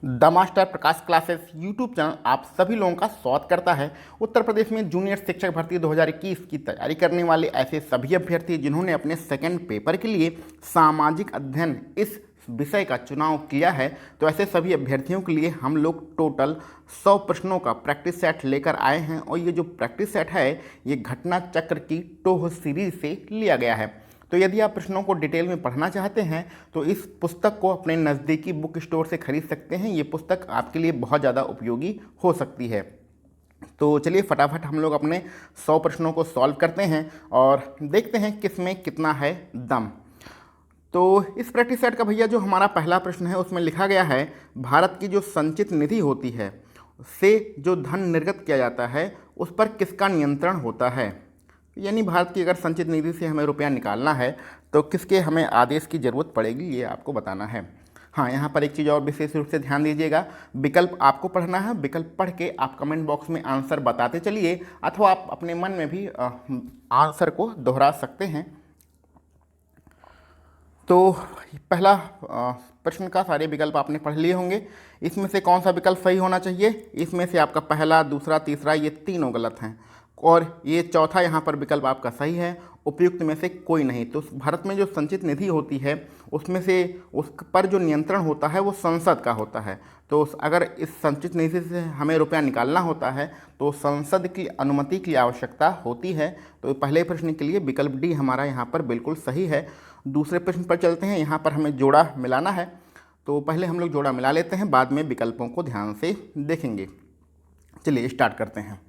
The master Prakash classes YouTube channel आप सभी लोगों का स्वागत करता है। उत्तर प्रदेश में जूनियर शिक्षक भर्ती 2021 की तैयारी करने वाले ऐसे सभी अभ्यर्थी जिन्होंने अपने सेकंड पेपर के लिए सामाजिक अध्ययन इस विषय का चुनाव किया है, तो ऐसे सभी अभ्यर्थियों के लिए हम लोग टोटल 100 प्रश्नों का प्रैक्टिस सेट लेकर आए हैं। और ये जो प्रैक्टिस सेट है ये घटना चक्र की टोह सीरीज से लिया गया है। तो यदि आप प्रश्नों को डिटेल में पढ़ना चाहते हैं तो इस पुस्तक को अपने नज़दीकी बुक स्टोर से खरीद सकते हैं। ये पुस्तक आपके लिए बहुत ज़्यादा उपयोगी हो सकती है। तो चलिए फटाफट हम लोग अपने 100 प्रश्नों को सॉल्व करते हैं और देखते हैं किस में कितना है दम। तो इस प्रैक्टिस सेट का भैया जो हमारा पहला प्रश्न है उसमें लिखा गया है, भारत की जो संचित निधि होती है से जो धन निर्गत किया जाता है उस पर किसका नियंत्रण होता है। यानी भारत की अगर संचित निधि से हमें रुपया निकालना है तो किसके हमें आदेश की ज़रूरत पड़ेगी, ये आपको बताना है। हाँ, यहाँ पर एक चीज़ और विशेष रूप से ध्यान दीजिएगा, विकल्प आपको पढ़ना है। विकल्प पढ़ के आप कमेंट बॉक्स में आंसर बताते चलिए अथवा आप अपने मन में भी आंसर को दोहरा सकते हैं। तो पहला प्रश्न का सारे विकल्प आपने पढ़ लिए होंगे। इसमें से कौन सा विकल्प सही होना चाहिए? इसमें से आपका पहला, दूसरा, तीसरा ये तीनों गलत हैं और ये चौथा यहाँ पर विकल्प आपका सही है। उपयुक्त में से कोई नहीं। तो भारत में जो संचित निधि होती है उसमें से उस पर जो नियंत्रण होता है वो संसद का होता है। तो अगर इस संचित निधि से हमें रुपया निकालना होता है तो संसद की अनुमति की आवश्यकता होती है। तो पहले प्रश्न के लिए विकल्प डी हमारा यहाँ पर बिल्कुल सही है। दूसरे प्रश्न पर चलते हैं। यहाँ पर हमें जोड़ा मिलाना है, तो पहले हम लोग जोड़ा मिला लेते हैं, बाद में विकल्पों को ध्यान से देखेंगे। चलिए स्टार्ट करते हैं।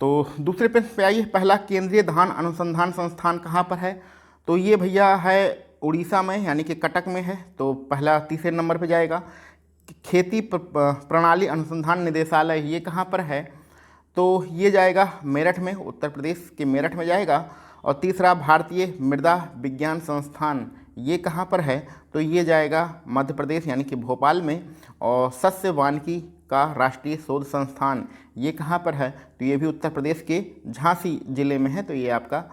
तो दूसरे प्रश्न पे आइए। पहला, केंद्रीय धान अनुसंधान संस्थान कहाँ पर है? तो ये भैया है उड़ीसा में, यानी कि कटक में है। तो पहला तीसरे नंबर पे जाएगा। खेती प्रणाली अनुसंधान निदेशालय ये कहाँ पर है? तो ये जाएगा मेरठ में, उत्तर प्रदेश के मेरठ में जाएगा। और तीसरा, भारतीय मृदा विज्ञान संस्थान ये कहाँ पर है? तो ये जाएगा मध्य प्रदेश यानी कि भोपाल में। और सस्य वानिकी का राष्ट्रीय शोध संस्थान ये कहाँ पर है? तो ये भी उत्तर प्रदेश के झांसी जिले में है। तो ये आपका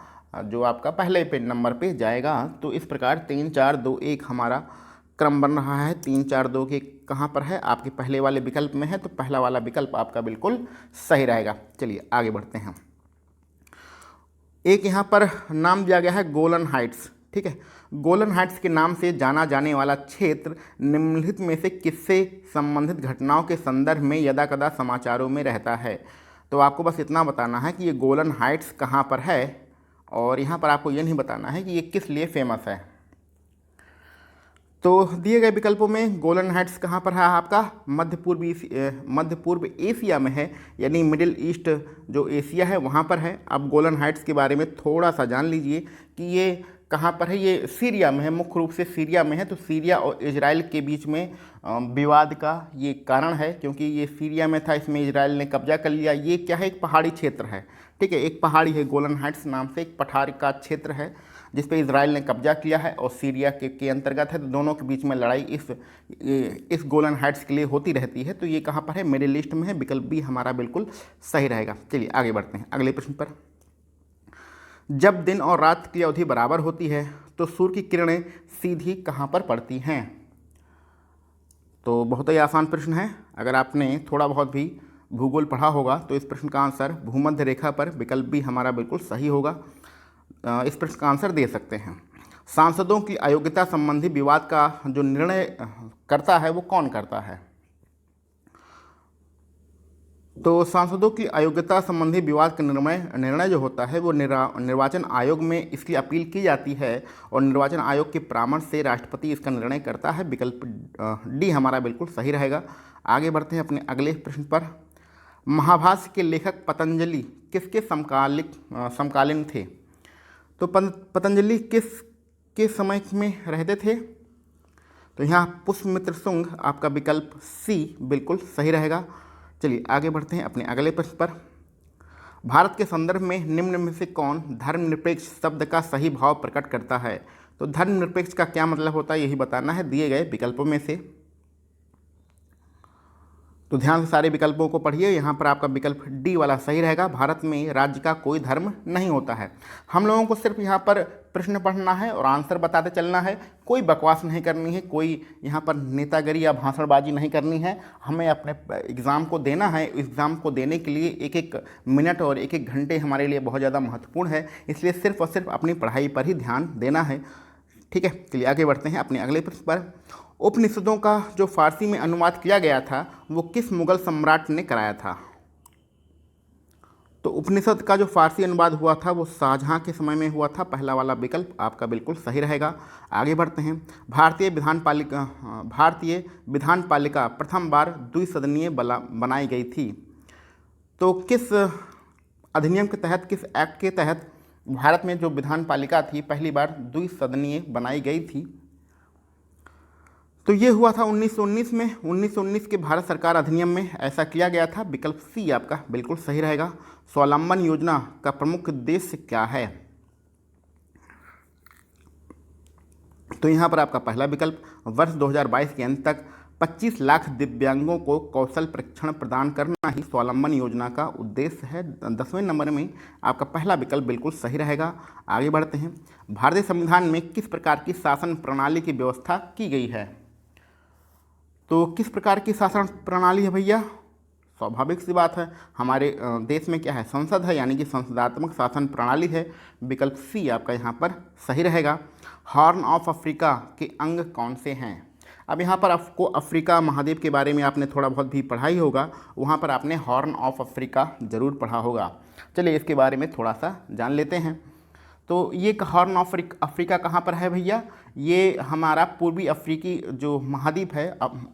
जो आपका पहले पे नंबर पे जाएगा। तो इस प्रकार 3 4 2 1 हमारा क्रम बन रहा है। 3 4 2 के कहाँ पर है? आपके पहले वाले विकल्प में है। तो पहला वाला विकल्प आपका बिल्कुल सही रहेगा। चलिए आगे बढ़ते हैं। एक यहाँ पर नाम दिया गया है गोलन हाइट्स, ठीक है। गोलन हाइट्स के नाम से जाना जाने वाला क्षेत्र निम्नलिखित में से किससे संबंधित घटनाओं के संदर्भ में यदा कदा समाचारों में रहता है? तो आपको बस इतना बताना है कि ये गोलन हाइट्स कहाँ पर है और यहाँ पर आपको ये नहीं बताना है कि ये किस लिए फेमस है। तो दिए गए विकल्पों में गोलन हाइट्स कहाँ पर है? आपका मध्य पूर्व एशिया में है, यानी मिडिल ईस्ट जो एशिया है वहाँ पर है। अब गोलन हाइट्स के बारे में थोड़ा सा जान लीजिए कि ये कहाँ पर है। ये सीरिया में है, मुख्य रूप से सीरिया में है। तो सीरिया और इजराइल के बीच में विवाद का ये कारण है, क्योंकि ये सीरिया में था, इसमें इजराइल ने कब्जा कर लिया। ये क्या है? एक पहाड़ी क्षेत्र है, ठीक है। एक पहाड़ी है, गोलन हाइट्स नाम से एक पठार का क्षेत्र है जिस पे इजराइल ने कब्जा किया है और सीरिया के अंतर्गत है। तो दोनों के बीच में लड़ाई इस गोलन हाइट्स के लिए होती रहती है। तो ये कहाँ पर है? मिडिल ईस्ट में है। विकल्प बी हमारा बिल्कुल सही रहेगा। चलिए आगे बढ़ते हैं अगले प्रश्न पर। जब दिन और रात की अवधि बराबर होती है तो सूर्य की किरणें सीधी कहाँ पर पड़ती हैं? तो बहुत ही आसान प्रश्न है। अगर आपने थोड़ा बहुत भी भूगोल पढ़ा होगा तो इस प्रश्न का आंसर भूमध्य रेखा पर, विकल्प भी हमारा बिल्कुल सही होगा। इस प्रश्न का आंसर दे सकते हैं। सांसदों की अयोग्यता संबंधी विवाद का जो निर्णय करता है वो कौन करता है? तो सांसदों की अयोग्यता संबंधी विवाद का निर्णय जो होता है वो निर्वाचन आयोग में इसकी अपील की जाती है और निर्वाचन आयोग के परामर्श से राष्ट्रपति इसका निर्णय करता है। विकल्प डी हमारा बिल्कुल सही रहेगा। आगे बढ़ते हैं अपने अगले प्रश्न पर। महाभाष्य के लेखक पतंजलि किसके समकालीन थे? तो पतंजलि किस समय में रहते थे? तो यहाँ पुष्यमित्र शुंग आपका विकल्प सी बिल्कुल सही रहेगा। चलिए आगे बढ़ते हैं अपने अगले प्रश्न पर। भारत के संदर्भ में निम्न में से कौन धर्मनिरपेक्ष शब्द का सही भाव प्रकट करता है? तो धर्मनिरपेक्ष का क्या मतलब होता है यही बताना है दिए गए विकल्पों में से। तो ध्यान से सारे विकल्पों को पढ़िए। यहाँ पर आपका विकल्प डी वाला सही रहेगा। भारत में राज्य का कोई धर्म नहीं होता है। हम लोगों को सिर्फ यहाँ पर प्रश्न पढ़ना है और आंसर बताते चलना है। कोई बकवास नहीं करनी है, कोई यहाँ पर नेतागिरी या भाषणबाजी नहीं करनी है। हमें अपने एग्ज़ाम को देना है। एग्ज़ाम को देने के लिए एक एक मिनट और एक एक घंटे हमारे लिए बहुत ज़्यादा महत्वपूर्ण है, इसलिए सिर्फ और सिर्फ अपनी पढ़ाई पर ही ध्यान देना है। ठीक है, चलिए आगे बढ़ते हैं अपने अगले प्रश्न पर। उपनिषदों का जो फारसी में अनुवाद किया गया था वो किस मुगल सम्राट ने कराया था? तो उपनिषद का जो फारसी अनुवाद हुआ था वो शाहजहां के समय में हुआ था। पहला वाला विकल्प आपका बिल्कुल सही रहेगा। आगे बढ़ते हैं। भारतीय विधान पालिका प्रथम बार द्विसदनीय बनाई गई थी। तो किस अधिनियम के तहत, किस एक्ट के तहत भारत में जो विधान पालिका थी पहली बार द्विसदनीय बनाई गई थी? तो ये हुआ था 1919 में। 1919 के भारत सरकार अधिनियम में ऐसा किया गया था। विकल्प सी आपका बिल्कुल सही रहेगा। स्वावलंबन योजना का प्रमुख उद्देश्य क्या है? तो यहाँ पर आपका पहला विकल्प वर्ष 2022 के अंत तक 25 लाख दिव्यांगों को कौशल प्रशिक्षण प्रदान करना ही स्वावलंबन योजना का उद्देश्य है। 10वें नंबर में आपका पहला विकल्प बिल्कुल सही रहेगा। आगे बढ़ते हैं। भारतीय संविधान में किस प्रकार की शासन प्रणाली की व्यवस्था की गई है? तो किस प्रकार की शासन प्रणाली है भैया? स्वाभाविक सी बात है, हमारे देश में क्या है, संसद है, यानी कि संसदात्मक शासन प्रणाली है। विकल्प सी आपका यहाँ पर सही रहेगा। हॉर्न ऑफ अफ्रीका के अंग कौन से हैं? अब यहाँ पर आपको अफ्रीका महाद्वीप के बारे में आपने थोड़ा बहुत भी पढ़ा ही होगा, वहाँ पर आपने हॉर्न ऑफ अफ्रीका ज़रूर पढ़ा होगा। चलिए इसके बारे में थोड़ा सा जान लेते हैं। तो ये हॉर्न ऑफ अफ्रीका कहाँ पर है भैया? ये हमारा पूर्वी अफ्रीकी जो महाद्वीप है,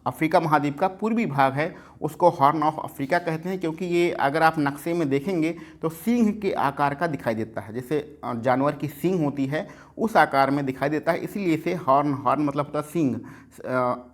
अफ्रीका महाद्वीप का पूर्वी भाग है, उसको हॉर्न ऑफ अफ्रीका कहते हैं। क्योंकि ये अगर आप नक्शे में देखेंगे तो सींग के आकार का दिखाई देता है, जैसे जानवर की सींग होती है उस आकार में दिखाई देता है, इसीलिए इसे हॉर्न मतलब होता है सींग,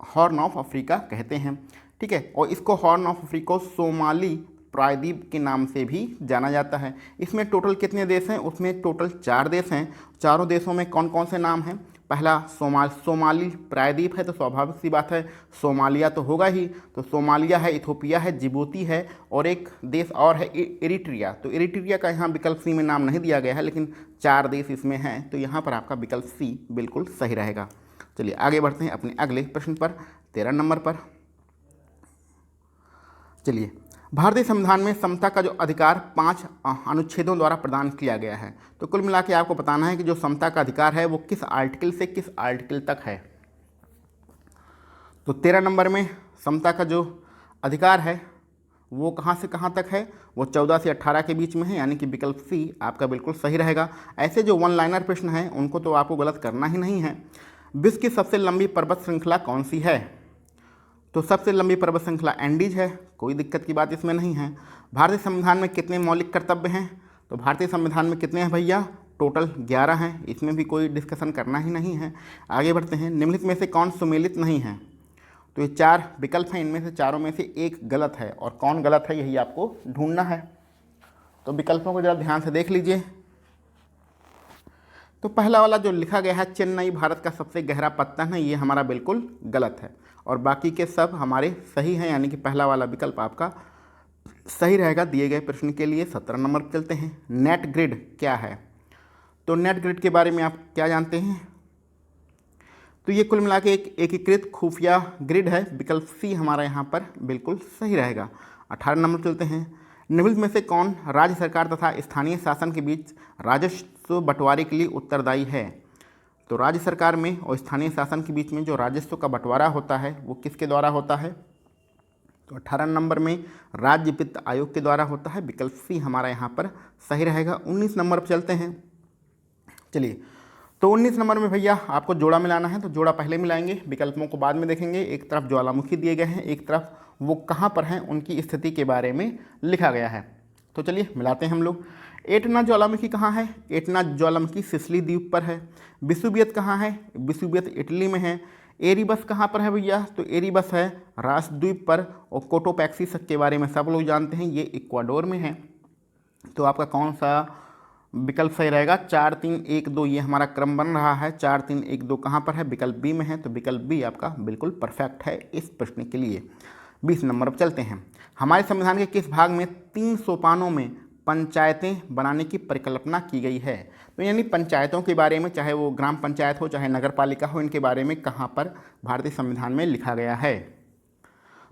हॉर्न ऑफ अफ्रीका कहते हैं। ठीक है, और इसको हॉर्न ऑफ अफ्रीका सोमाली प्रायद्वीप के नाम से भी जाना जाता है। इसमें टोटल कितने देश हैं? उसमें टोटल 4 देश हैं। चारों देशों में कौन कौन से नाम हैं? पहला सोमाली प्रायद्वीप है, तो स्वाभाविक सी बात है सोमालिया तो होगा ही। तो सोमालिया है, इथोपिया है, जिबूती है, और एक देश और है इरिट्रिया। तो इरिट्रिया का यहाँ विकल्प सी में नाम नहीं दिया गया है, लेकिन 4 देश इसमें हैं, तो यहाँ पर आपका विकल्प सी बिल्कुल सही रहेगा। चलिए आगे बढ़ते हैं अपने अगले प्रश्न पर, 13 नंबर पर। चलिए, भारतीय संविधान में समता का जो अधिकार 5 अनुच्छेदों द्वारा प्रदान किया गया है। तो कुल मिला के आपको बताना है कि जो समता का अधिकार है वो किस आर्टिकल से किस आर्टिकल तक है। तो 13 नंबर में समता का जो अधिकार है वो कहाँ से कहाँ तक है? वो 14 से 18 के बीच में है, यानी कि विकल्प सी आपका बिल्कुल सही रहेगा। ऐसे जो 1 लाइनर प्रश्न हैं उनको तो आपको गलत करना ही नहीं है। विश्व की सबसे लंबी पर्वत श्रृंखला कौन सी है? तो सबसे लंबी पर्वत श्रृंखला एंडीज है, कोई दिक्कत की बात इसमें नहीं है। भारतीय संविधान में कितने मौलिक कर्तव्य हैं? तो भारतीय संविधान में कितने हैं भैया? टोटल 11 हैं, इसमें भी कोई डिस्कशन करना ही नहीं है। आगे बढ़ते हैं। निम्नलिखित में से कौन सुमेलित नहीं है? तो ये 4 विकल्प हैं, इनमें से चारों में से एक गलत है, और कौन गलत है यही आपको ढूंढना है। तो विकल्पों को जरा ध्यान से देख लीजिए। तो पहला वाला जो लिखा गया है चेन्नई भारत का सबसे गहरा पत्तन है, ये हमारा बिल्कुल गलत है, और बाकी के सब हमारे सही हैं, यानी कि पहला वाला विकल्प आपका सही रहेगा दिए गए प्रश्न के लिए। 17 नंबर पर चलते हैं। नेट ग्रिड क्या है? तो नेट ग्रिड के बारे में आप क्या जानते हैं? तो ये कुल मिला के एक एकीकृत खुफिया ग्रिड है। विकल्प सी हमारा यहाँ पर बिल्कुल सही रहेगा। 18 नंबर चलते हैं। निम्नलिखित में से कौन राज्य सरकार तथा स्थानीय शासन के बीच राजस्व बंटवारे के लिए उत्तरदायी है? तो राज्य सरकार में और स्थानीय शासन के बीच में जो राजस्व का बंटवारा होता है वो किसके द्वारा होता है? तो 18 नंबर में राज्य वित्त आयोग के द्वारा होता है। विकल्प सी हमारा यहाँ पर सही रहेगा। 19 नंबर पर चलते हैं। चलिए, तो 19 नंबर में भैया आपको जोड़ा मिलाना है, तो जोड़ा पहले मिलाएंगे, विकल्पों को बाद में देखेंगे। एक तरफ ज्वालामुखी दिए गए हैं, एक तरफ वो कहाँ पर हैं उनकी स्थिति के बारे में लिखा गया है। तो चलिए मिलाते हैं हम लोग। एटना ज्वालामुखी कहाँ है? एटना ज्वालामुखी सिसिली द्वीप पर है। विसुवियत कहाँ है? विसुवियत इटली में है। एरीबस कहाँ पर है भैया? तो एरीबस है रासद्वीप पर। और कोटोपैक्सी के बारे में सब लोग जानते हैं, ये इक्वाडोर में है। तो आपका कौन सा विकल्प सही रहेगा? 4 3 1 2 ये हमारा क्रम बन रहा है। 4 3 1 2 कहाँ पर है? विकल्प बी में है, तो विकल्प बी आपका बिल्कुल परफेक्ट है इस प्रश्न के लिए। 20 नंबर पर चलते हैं। हमारे संविधान के किस भाग में 3 सोपानों में पंचायतें बनाने की परिकल्पना की गई है? तो यानी पंचायतों के बारे में, चाहे वो ग्राम पंचायत हो चाहे नगर पालिका हो, इनके बारे में कहाँ पर भारतीय संविधान में लिखा गया है?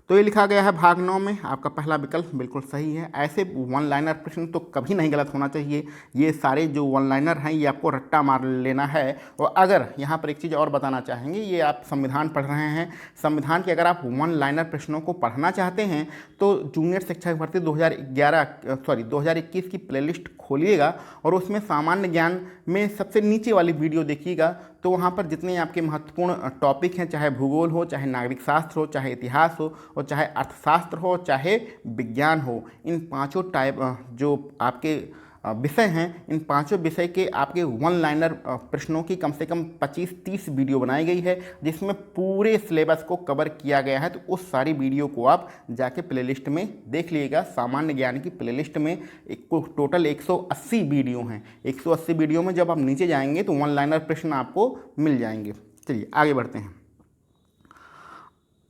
तो ये लिखा गया है भाग 9 में। आपका पहला विकल्प बिल्कुल सही है। ऐसे वन लाइनर प्रश्न तो कभी नहीं गलत होना चाहिए। ये सारे जो वन लाइनर हैं ये आपको रट्टा मार लेना है। और अगर यहाँ पर एक चीज़ और बताना चाहेंगे, ये आप संविधान पढ़ रहे हैं, संविधान के अगर आप वन लाइनर प्रश्नों को पढ़ना चाहते हैं तो जूनियर शिक्षक भर्ती 2021 की प्लेलिस्ट खोलिएगा और उसमें सामान्य ज्ञान में सबसे नीचे वाली वीडियो देखिएगा। तो वहाँ पर जितने आपके महत्वपूर्ण टॉपिक हैं, चाहे भूगोल हो, चाहे नागरिक शास्त्र हो, चाहे इतिहास हो, और चाहे अर्थशास्त्र हो, चाहे विज्ञान हो, इन पांचों टाइप जो आपके विषय हैं, इन पांचों विषय के आपके वन लाइनर प्रश्नों की कम से कम 25-30 वीडियो बनाई गई है, जिसमें पूरे सिलेबस को कवर किया गया है। तो उस सारी वीडियो को आप जाके प्लेलिस्ट में देख लीजिएगा। सामान्य ज्ञान की प्लेलिस्ट में टोटल 180 वीडियो हैं। 180 वीडियो में जब आप नीचे जाएंगे तो वन लाइनर प्रश्न आपको मिल जाएंगे। चलिए आगे बढ़ते हैं।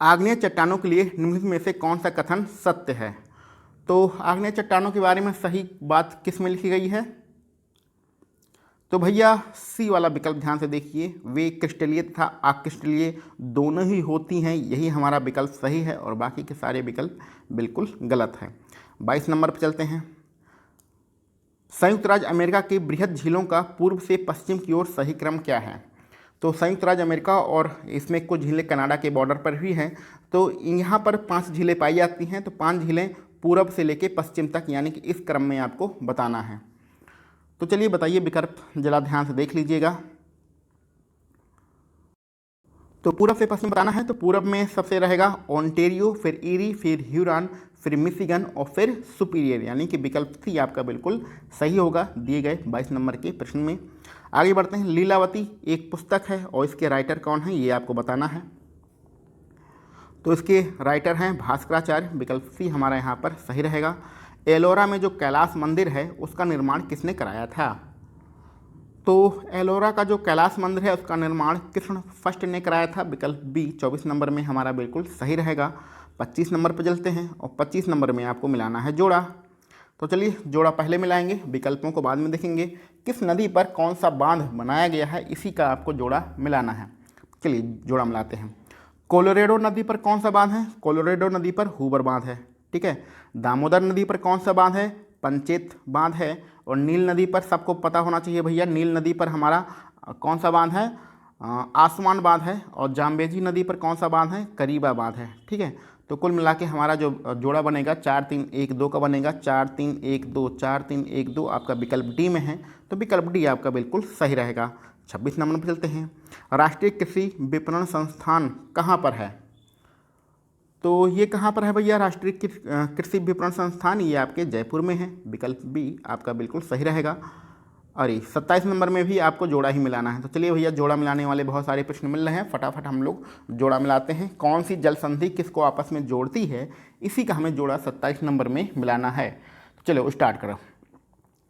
आग्नेय चट्टानों के लिए निम्नलिखित में से कौन सा कथन सत्य है? तो आग्नेय चट्टानों के बारे में सही बात किस में लिखी गई है? तो भैया सी वाला विकल्प ध्यान से देखिए, वे क्रिस्टलीय तथा अक्रिस्टलीय दोनों ही होती हैं, यही हमारा विकल्प सही है और बाकी के सारे विकल्प बिल्कुल गलत हैं। 22 नंबर पर चलते हैं। संयुक्त राज्य अमेरिका के बृहद झीलों का पूर्व से पश्चिम की ओर सही क्रम क्या है? तो संयुक्त राज्य अमेरिका और इसमें कुछ झीलें कनाडा के बॉर्डर पर भी हैं। तो यहाँ पर 5 झीलें पाई जाती हैं। तो 5 झीलें पूरब से लेकर पश्चिम तक, यानी कि इस क्रम में आपको बताना है। तो चलिए बताइए विकल्प जरा ध्यान से देख लीजिएगा। तो पूरब से पश्चिम बताना है। तो पूरब में सबसे रहेगा ओंटेरियो, फिर ईरी, फिर ह्यूरॉन, फिर मिशिगन और फिर सुपीरियर, यानी कि विकल्प सी आपका बिल्कुल सही होगा दिए गए 22 नंबर के प्रश्न में। आगे बढ़ते हैं। लीलावती एक पुस्तक है और इसके राइटर कौन है ये आपको बताना है। तो इसके राइटर हैं भास्कराचार्य, विकल्प सी हमारा यहाँ पर सही रहेगा। एलोरा में जो कैलाश मंदिर है उसका निर्माण किसने कराया था? तो एलोरा का जो कैलाश मंदिर है उसका निर्माण कृष्ण फर्स्ट ने कराया था, विकल्प बी 24 नंबर में हमारा बिल्कुल सही रहेगा। 25 नंबर पर चलते हैं और 25 नंबर में आपको मिलाना है जोड़ा। तो चलिए जोड़ा पहले मिलाएंगे, विकल्पों को बाद में देखेंगे। किस नदी पर कौन सा बांध बनाया गया है, इसी का आपको जोड़ा मिलाना है। चलिए जोड़ा मिलाते हैं। कोलोरेडो नदी पर कौन सा बांध है? कोलोरेडो नदी पर हूबर बांध है, ठीक है। दामोदर नदी पर कौन सा बांध है? पंचेत बांध है। और नील नदी पर सबको पता होना चाहिए भैया, नील नदी पर हमारा कौन सा बांध है? आसमान बांध है। और जाम्बेजी नदी पर कौन सा बांध है? करीबा बांध है, ठीक है। तो कुल मिला के हमारा जो जोड़ा बनेगा 4-3-1-2 का बनेगा। 4-3-1-2, 4-3-1-2 आपका विकल्प डी में है। तो विकल्प डी आपका बिल्कुल सही रहेगा। 26 नंबर पर चलते हैं। राष्ट्रीय कृषि विपणन संस्थान कहाँ पर है? तो ये कहाँ पर है भैया राष्ट्रीय कृषि विपणन संस्थान? ये आपके जयपुर में है, विकल्प बी आपका बिल्कुल सही रहेगा। और 27 नंबर में भी आपको जोड़ा ही मिलाना है। तो चलिए भैया जोड़ा मिलाने वाले बहुत सारे प्रश्न मिल रहे हैं, फटाफट हम लोग जोड़ा मिलाते हैं। कौन सी जल संधि किसको आपस में जोड़ती है, इसी का हमें जोड़ा 27 नंबर में मिलाना है। तो चलो स्टार्ट करो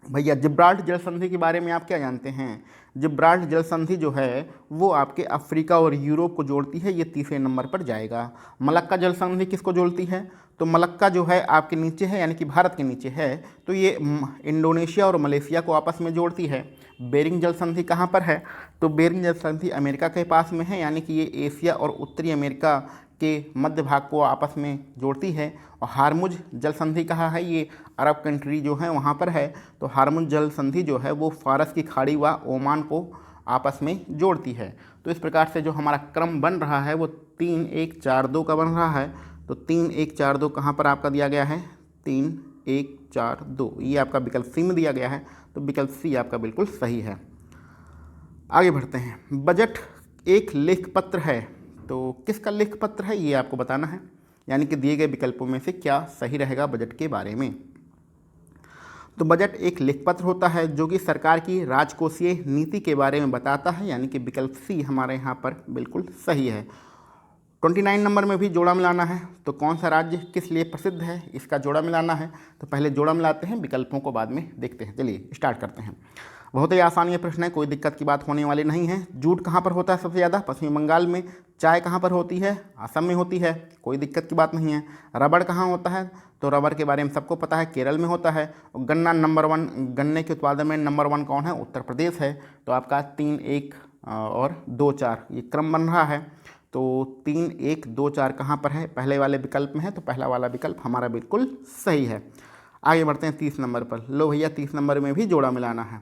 भैया। जिब्राल्टर जल संधि के बारे में आप क्या जानते हैं? जिब्राल्टर जल संधि जो है वो आपके अफ्रीका और यूरोप को जोड़ती है, ये तीसरे नंबर पर जाएगा। मलक्का जल संधि किसको जोड़ती है? तो मलक्का जो है आपके नीचे है, यानी कि भारत के नीचे है, तो ये इंडोनेशिया और मलेशिया को आपस में जोड़ती है। बेरिंग जल संधि कहाँ पर है? तो बेरिंग जल संधि अमेरिका के पास में है, यानी कि ये एशिया और उत्तरी अमेरिका के मध्य भाग को आपस में जोड़ती है। और हारमुज जल संधि कहाँ है? ये अरब कंट्री जो है वहाँ पर है। तो हारमुज जल संधि जो है वो फारस की खाड़ी व ओमान को आपस में जोड़ती है। तो इस प्रकार से जो हमारा क्रम बन रहा है वो 3-1-4-2 का बन रहा है। तो 3-1-4-2 कहाँ पर आपका दिया गया है? 3-1-4-2, ये आपका विकल्प सी में दिया गया है। तो विकल्प सी आपका बिल्कुल सही है। आगे बढ़ते हैं। बजट एक लेख पत्र है, तो किसका लेख पत्र है ये आपको बताना है, यानी कि दिए गए विकल्पों में से क्या सही रहेगा बजट के बारे में। तो बजट एक लेख पत्र होता है जो कि सरकार की राजकोषीय नीति के बारे में बताता है, यानी कि विकल्प सी हमारे यहाँ पर बिल्कुल सही है। 29 नंबर में भी जोड़ा मिलाना है। तो कौन सा राज्य किस लिए प्रसिद्ध है, इसका जोड़ा मिलाना है। तो पहले जोड़ा मिलाते हैं, विकल्पों को बाद में देखते हैं। चलिए स्टार्ट करते हैं। बहुत ही आसान ये प्रश्न है, कोई दिक्कत की बात होने वाली नहीं है। जूट कहाँ पर होता है सबसे ज़्यादा? पश्चिमी बंगाल में। चाय कहाँ पर होती है? असम में होती है, कोई दिक्कत की बात नहीं है। रबड़ कहाँ होता है? तो रबड़ के बारे में सबको पता है, केरल में होता है। और गन्ना नंबर 1, गन्ने के उत्पादन में नंबर 1 कौन है? उत्तर प्रदेश है। तो आपका 3, 1 और 2, 4 ये क्रम बन रहा है। तो 3, 1, 2, 4 कहाँ पर है? पहले वाले विकल्प में है, तो पहला वाला विकल्प हमारा बिल्कुल सही है। आगे बढ़ते हैं 30 नंबर पर। लो भैया 30 नंबर में भी जोड़ा मिलाना है।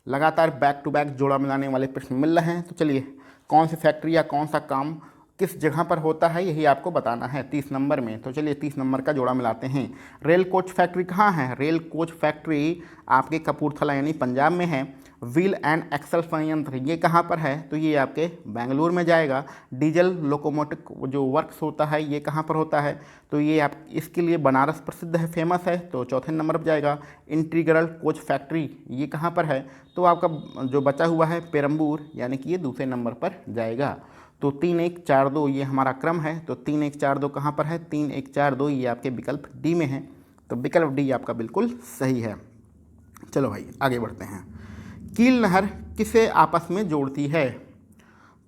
लगातार बैक टू बैक जोड़ा मिलाने वाले प्रश्न मिल रहे हैं। तो चलिए, कौन सी फैक्ट्री या कौन सा काम किस जगह पर होता है यही आपको बताना है 30 नंबर में। तो चलिए 30 नंबर का जोड़ा मिलाते हैं। रेल कोच फैक्ट्री कहाँ है? रेल कोच फैक्ट्री आपके कपूरथला यानी पंजाब में है। व्हील एंड एक्सल संयंत्र ये कहाँ पर है? तो ये आपके बेंगलुरु में जाएगा। डीजल लोकोमोटिव जो वर्क्स होता है ये कहाँ पर होता है? तो ये आप इसके लिए बनारस प्रसिद्ध है, फेमस है, तो चौथे नंबर पर जाएगा। इंटीग्रल कोच फैक्ट्री ये कहाँ पर है? तो आपका जो बचा हुआ है पेरम्बूर, यानी कि ये दूसरे नंबर पर जाएगा। तो 3, 1, 4, 2 ये हमारा क्रम है। तो 3, 1, 4, 2 कहाँ पर है? 3, 1, 4, 2 ये आपके विकल्प डी में है। तो विकल्प डी आपका बिल्कुल सही है। चलो भाई आगे बढ़ते हैं। कील नहर किसे आपस में जोड़ती है?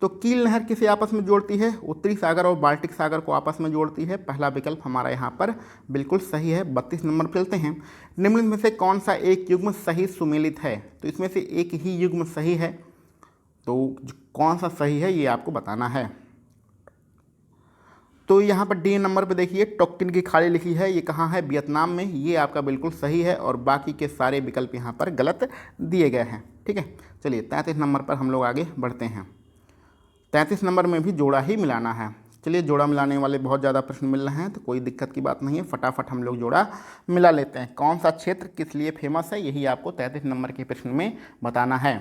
तो कील नहर किसे आपस में जोड़ती है? उत्तरी सागर और बाल्टिक सागर को आपस में जोड़ती है। पहला विकल्प हमारा यहाँ पर बिल्कुल सही है। 32 नंबर पर चलते हैं। निम्न में से कौन सा एक युग्म सही सुमेलित है? तो इसमें से एक ही युग्म सही है, तो कौन सा सही है ये आपको बताना है। तो यहाँ पर डी नंबर पे देखिए टोक्टिन की खाड़ी लिखी है, ये कहाँ है? वियतनाम में। ये आपका बिल्कुल सही है और बाकी के सारे विकल्प यहाँ पर गलत दिए गए हैं। ठीक है, चलिए 33 नंबर पर हम लोग आगे बढ़ते हैं। 33 नंबर में भी जोड़ा ही मिलाना है। चलिए जोड़ा मिलाने वाले बहुत ज़्यादा प्रश्न मिल रहे हैं, तो कोई दिक्कत की बात नहीं है, फटाफट हम लोग जोड़ा मिला लेते हैं। कौन सा क्षेत्र किस लिए फेमस है यही आपको 33 नंबर के प्रश्न में बताना है।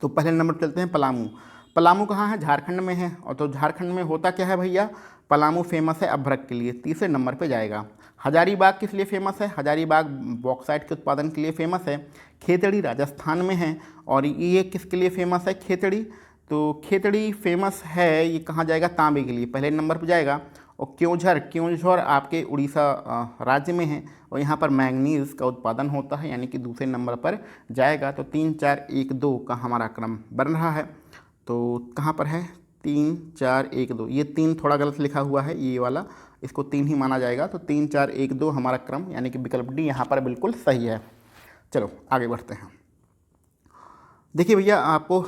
तो पहले नंबर पर चलते हैं पलामू। पलामू कहाँ है? झारखंड में है। और तो झारखंड में होता क्या है भैया? पलामू फेमस है अभ्रक के लिए, तीसरे नंबर पे जाएगा। हजारीबाग किस लिए फेमस है? हजारीबाग बॉक्साइट के उत्पादन के लिए फेमस है। खेतड़ी राजस्थान में है। और ये किसके लिए फेमस है? खेतड़ी। तो खेतड़ी फेमस है, ये कहाँ जाएगा? तांबे के लिए, पहले नंबर पर जाएगा। और क्योंझर आपके उड़ीसा राज्य में है और यहाँ पर मैंगनीज का उत्पादन होता है, यानी कि दूसरे नंबर पर जाएगा। तो 3, 4, 1, 2 का हमारा क्रम बन रहा है। तो कहाँ पर है? 3, 4, 1, 2 ये 3 थोड़ा गलत लिखा हुआ है, ये वाला इसको 3 ही माना जाएगा। तो 3, 4, 1, 2 हमारा क्रम, यानी कि विकल्प डी यहाँ पर बिल्कुल सही है। चलो आगे बढ़ते हैं। देखिए भैया, आपको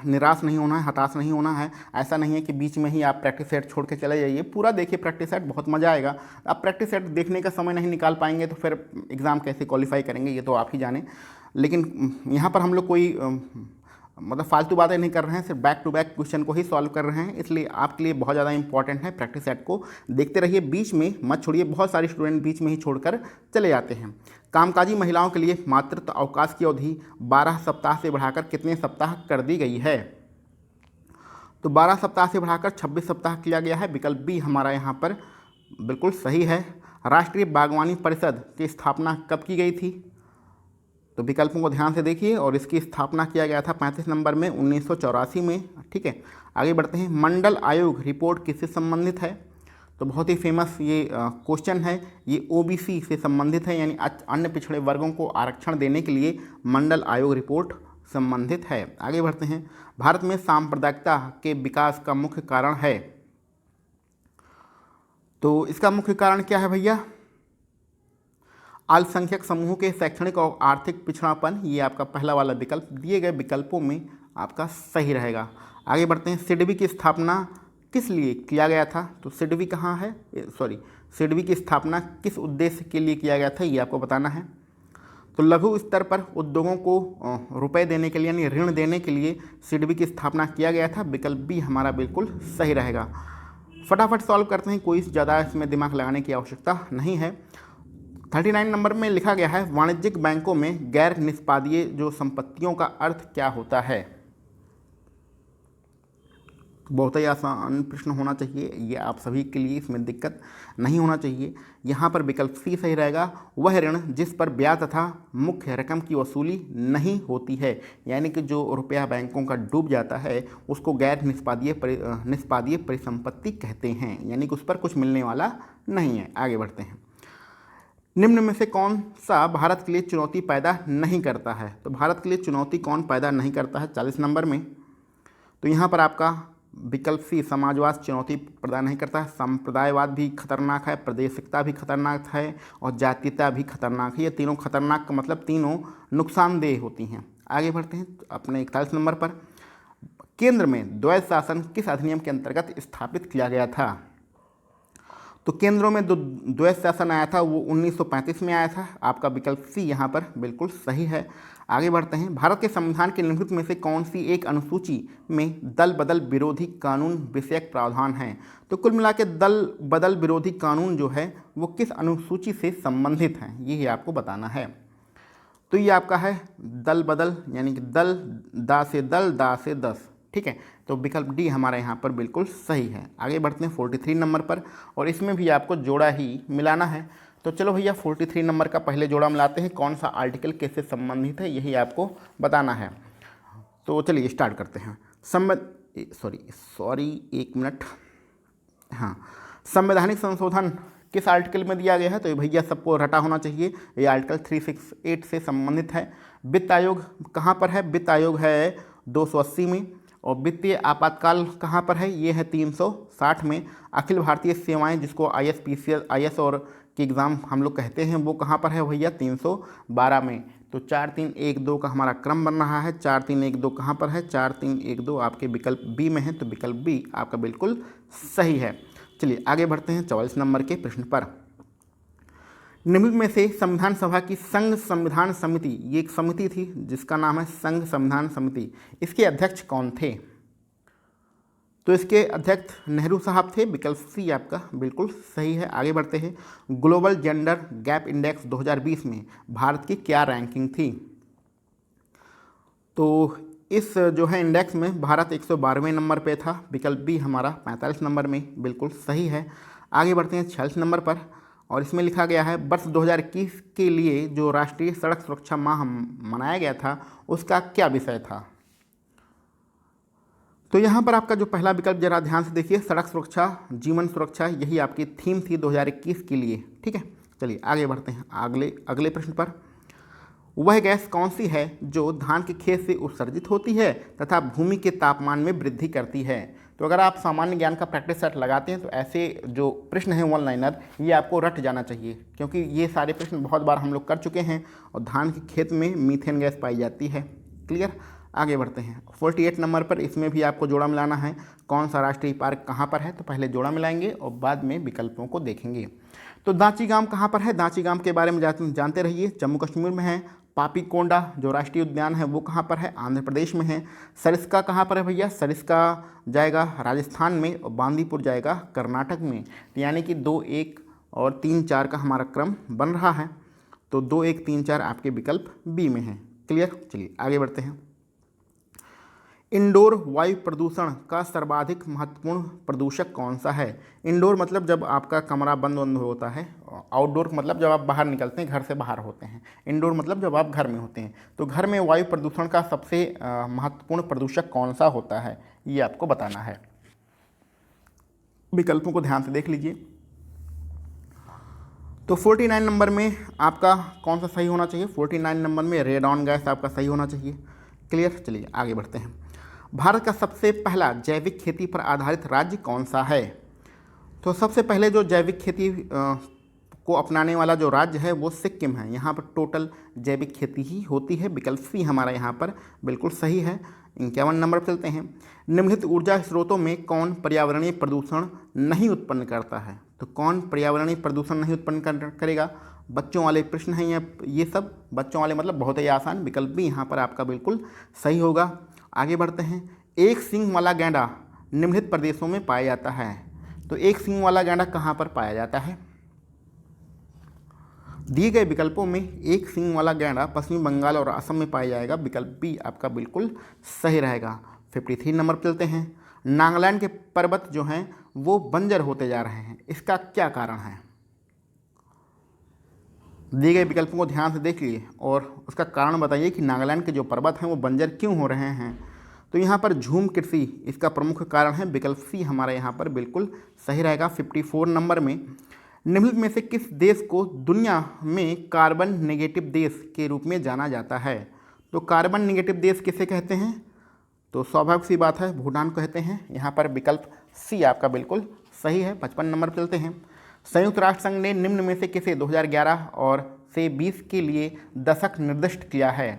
निराश नहीं होना है, हताश नहीं होना है। ऐसा नहीं है कि बीच में ही आप प्रैक्टिस सेट छोड़ के चले जाइए, पूरा देखिए प्रैक्टिस सेट, बहुत मज़ा आएगा। आप प्रैक्टिस सेट देखने का समय नहीं निकाल पाएंगे तो फिर एग्ज़ाम कैसे क्वालिफाई करेंगे ये तो आप ही जाने। लेकिन यहाँ पर हम लोग कोई मतलब फालतू बातें नहीं कर रहे हैं, सिर्फ बैक टू बैक क्वेश्चन को ही सॉल्व कर रहे हैं, इसलिए आपके लिए बहुत ज़्यादा इंपॉर्टेंट है। प्रैक्टिस सेट को देखते रहिए, बीच में मत छोड़िए। बहुत सारे स्टूडेंट बीच में ही छोड़कर चले जाते हैं। कामकाजी महिलाओं के लिए मातृत्व अवकाश की अवधि 12 सप्ताह से बढ़ाकर कितने सप्ताह कर दी गई है? तो 12 सप्ताह से बढ़ाकर 26 सप्ताह किया गया है। विकल्प बी हमारा यहाँ पर बिल्कुल सही है। राष्ट्रीय बागवानी परिषद की स्थापना कब की गई थी? तो विकल्पों को ध्यान से देखिए, और इसकी स्थापना किया गया था 35 नंबर में 1984 में। ठीक है, आगे बढ़ते हैं। मंडल आयोग रिपोर्ट किससे संबंधित है? तो बहुत ही फेमस ये क्वेश्चन है। ये ओबीसी से संबंधित है, यानी अन्य पिछड़े वर्गों को आरक्षण देने के लिए मंडल आयोग रिपोर्ट संबंधित है। आगे बढ़ते हैं। भारत में सांप्रदायिकता के विकास का मुख्य कारण है? तो इसका मुख्य कारण क्या है भैया? अल्पसंख्यक समूहों के शैक्षणिक और आर्थिक पिछड़ापन, ये आपका पहला वाला विकल्प दिए गए विकल्पों में आपका सही रहेगा। आगे बढ़ते हैं। सिडबी की स्थापना किस लिए किया गया था? तो सिडबी कहाँ है? सिडबी की स्थापना किस उद्देश्य के लिए किया गया था ये आपको बताना है। तो लघु स्तर पर उद्योगों को रुपए देने के लिए यानी ऋण देने के लिए सिडबी की स्थापना किया गया था। विकल्प बी हमारा बिल्कुल सही रहेगा। फटाफट सॉल्व करते हैं, कोई ज़्यादा इसमें दिमाग लगाने की आवश्यकता नहीं है। 39 नंबर में लिखा गया है वाणिज्यिक बैंकों में गैर निष्पादीय जो संपत्तियों का अर्थ क्या होता है? बहुत ही आसान प्रश्न होना चाहिए, ये आप सभी के लिए, इसमें दिक्कत नहीं होना चाहिए। यहाँ पर विकल्प सी सही रहेगा। वह ऋण जिस पर ब्याज तथा मुख्य रकम की वसूली नहीं होती है, यानी कि जो रुपया बैंकों का डूब जाता है उसको गैर निष्पादीय परिसंपत्ति कहते हैं, यानी कि उस पर कुछ मिलने वाला नहीं है। आगे बढ़ते हैं। निम्न में से कौन सा भारत के लिए चुनौती पैदा नहीं करता है? तो भारत के लिए चुनौती कौन पैदा नहीं करता है 40 नंबर में? तो यहाँ पर आपका विकल्प सी समाजवाद चुनौती प्रदान नहीं करता है, संप्रदायवाद भी खतरनाक है, प्रादेशिकता भी खतरनाक है और जातीयता भी खतरनाक है। ये तीनों खतरनाक का मतलब तीनों नुकसानदेह होती हैं। आगे बढ़ते हैं अपने 41 नंबर पर। केंद्र में द्वैध शासन किस अधिनियम के अंतर्गत स्थापित किया गया था? तो केंद्रों में द्वैध शासन आया था वो 1935 में आया था। आपका विकल्प सी यहाँ पर बिल्कुल सही है। आगे बढ़ते हैं। भारत के संविधान के निम्नलिखित में से कौन सी एक अनुसूची में दल बदल विरोधी कानून विषयक प्रावधान है? तो कुल मिला के दल बदल विरोधी कानून जो है वो किस अनुसूची से संबंधित है, ये ही आपको बताना है। तो ये आपका है दल बदल, यानी कि दल दा से दल, दा से दस, ठीक है। तो विकल्प डी हमारा यहाँ पर बिल्कुल सही है। आगे बढ़ते हैं 43 नंबर पर, और इसमें भी आपको जोड़ा ही मिलाना है। तो चलो भैया 43 नंबर का पहले जोड़ा मिलाते हैं। कौन सा आर्टिकल किससे संबंधित है यही आपको बताना है। तो चलिए स्टार्ट करते हैं। एक मिनट, हाँ, संवैधानिक संशोधन किस आर्टिकल में दिया गया है? तो ये भैया सबको रटा होना चाहिए, ये आर्टिकल 368 से संबंधित है। वित्त आयोग कहाँ पर है? वित्त आयोग है 280 में। और वित्तीय आपातकाल कहाँ पर है? ये है 360 में। अखिल भारतीय सेवाएं जिसको IS और के एग्ज़ाम हम लोग कहते हैं वो कहाँ पर है भैया? 312 में। तो 4 3 1 2 का हमारा क्रम बन रहा है। 4 3 1 2 कहाँ पर है? 4 3 1 2 आपके विकल्प बी में है। तो विकल्प बी आपका बिल्कुल सही है। चलिए आगे बढ़ते हैं 44 नंबर के प्रश्न पर। निम्नलिखित में से संविधान सभा की संघ संविधान समिति, ये एक समिति थी जिसका नाम है संघ संविधान समिति, इसके अध्यक्ष कौन थे? तो इसके अध्यक्ष नेहरू साहब थे। विकल्प सी आपका बिल्कुल सही है। आगे बढ़ते हैं। ग्लोबल जेंडर गैप इंडेक्स 2020 में भारत की क्या रैंकिंग थी? तो इस जो है इंडेक्स में भारत 112वें नंबर पे था। विकल्प बी हमारा 45 नंबर में बिल्कुल सही है। आगे बढ़ते हैं 46 नंबर पर, और इसमें लिखा गया है वर्ष 2021 के लिए जो राष्ट्रीय सड़क सुरक्षा माह मनाया गया था उसका क्या विषय था? तो यहाँ पर आपका जो पहला विकल्प जरा ध्यान से देखिए, सड़क सुरक्षा जीवन सुरक्षा, यही आपकी थीम थी 2021 के लिए, ठीक है। चलिए आगे बढ़ते हैं अगले प्रश्न पर। वह गैस कौन सी है जो धान के खेत से उत्सर्जित होती है तथा भूमि के तापमान में वृद्धि करती है? तो अगर आप सामान्य ज्ञान का प्रैक्टिस सेट लगाते हैं तो ऐसे जो प्रश्न हैं वन लाइनर ये आपको रट जाना चाहिए, क्योंकि ये सारे प्रश्न बहुत बार हम लोग कर चुके हैं। और धान के खेत में मीथेन गैस पाई जाती है। क्लियर? आगे बढ़ते हैं 48 नंबर पर, इसमें भी आपको जोड़ा मिलाना है। कौन सा राष्ट्रीय पार्क कहाँ पर है? तो पहले जोड़ा मिलाएंगे और बाद में विकल्पों को देखेंगे। तो दांची गांव कहाँ पर है? दांची गांव के बारे में जानते रहिए, जम्मू कश्मीर में है। पापीकोंडा जो राष्ट्रीय उद्यान है वो कहाँ पर है? आंध्र प्रदेश में है। सरिस्का कहाँ पर है भैया? सरिस्का जाएगा राजस्थान में, और बांदीपुर जाएगा कर्नाटक में। यानी कि 2 1 और 3 4 का हमारा क्रम बन रहा है। तो 2 1 3 4 आपके विकल्प बी में है। क्लियर? चलिए आगे बढ़ते हैं। इंडोर वायु प्रदूषण का सर्वाधिक महत्वपूर्ण प्रदूषक कौन सा है? इंडोर मतलब जब आपका कमरा बंद होता है, आउटडोर मतलब जब आप बाहर निकलते हैं, घर से बाहर होते हैं। इंडोर मतलब जब आप घर में होते हैं। तो घर में वायु प्रदूषण का सबसे महत्वपूर्ण प्रदूषक कौन सा होता है ये आपको बताना है। विकल्पों को ध्यान से देख लीजिए। तो 49 नंबर में आपका कौन सा सही होना चाहिए? 49 नंबर में रेडॉन गैस आपका सही होना चाहिए। क्लियर? चलिए आगे बढ़ते हैं। भारत का सबसे पहला जैविक खेती पर आधारित राज्य कौन सा है? तो सबसे पहले जो जैविक खेती को अपनाने वाला जो राज्य है वो सिक्किम है। यहाँ पर टोटल जैविक खेती ही होती है। विकल्प सी हमारा यहाँ पर बिल्कुल सही है। 51 नंबर पर चलते हैं। निम्नलिखित ऊर्जा स्रोतों में कौन पर्यावरणीय प्रदूषण नहीं उत्पन्न करता है? तो कौन पर्यावरणीय प्रदूषण नहीं उत्पन्न करेगा? बच्चों वाले प्रश्न हैं ये सब, बच्चों वाले मतलब बहुत ही आसान। विकल्प भी यहाँ पर आपका बिल्कुल सही होगा। आगे बढ़ते हैं। एक सींग वाला गैंडा निम्नलिखित प्रदेशों में पाया जाता है। तो एक सींग वाला गैंडा कहाँ पर पाया जाता है? दिए गए विकल्पों में एक सींग वाला गैंडा पश्चिमी बंगाल और असम में पाया जाएगा। विकल्प बी आपका बिल्कुल सही रहेगा। 53 नंबर पर चलते हैं। नागालैंड के पर्वत जो हैं वो बंजर होते जा रहे हैं, इसका क्या कारण है? दिए गए विकल्पों को ध्यान से देखिए और उसका कारण बताइए कि नागालैंड के जो पर्वत हैं वो बंजर क्यों हो रहे हैं। तो यहाँ पर झूम कृषि इसका प्रमुख कारण है। विकल्प सी हमारा यहाँ पर बिल्कुल सही रहेगा। 54 नंबर में निम्नलिखित में से किस देश को दुनिया में कार्बन नेगेटिव देश के रूप में जाना जाता है? तो कार्बन नेगेटिव देश किसे कहते हैं? तो स्वाभाविक सी बात है, भूटान कहते हैं। यहाँ पर विकल्प सी आपका बिल्कुल सही है। 55 नंबर पर चलते हैं। संयुक्त राष्ट्र संघ ने निम्न में से किसे 2011 और से 20 के लिए दशक निर्दिष्ट किया है?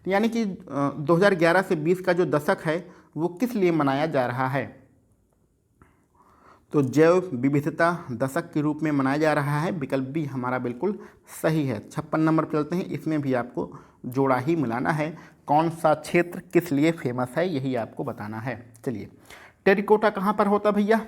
तो यानी कि 2011 से 20 का जो दशक है वो किस लिए मनाया जा रहा है? तो जैव विविधता दशक के रूप में मनाया जा रहा है। विकल्प बी हमारा बिल्कुल सही है। 56 नंबर पर चलते हैं। इसमें भी आपको जोड़ा ही मिलाना है। कौन सा क्षेत्र किस लिए फेमस है यही आपको बताना है। चलिए, टेरिकोटा कहाँ पर होता भैया?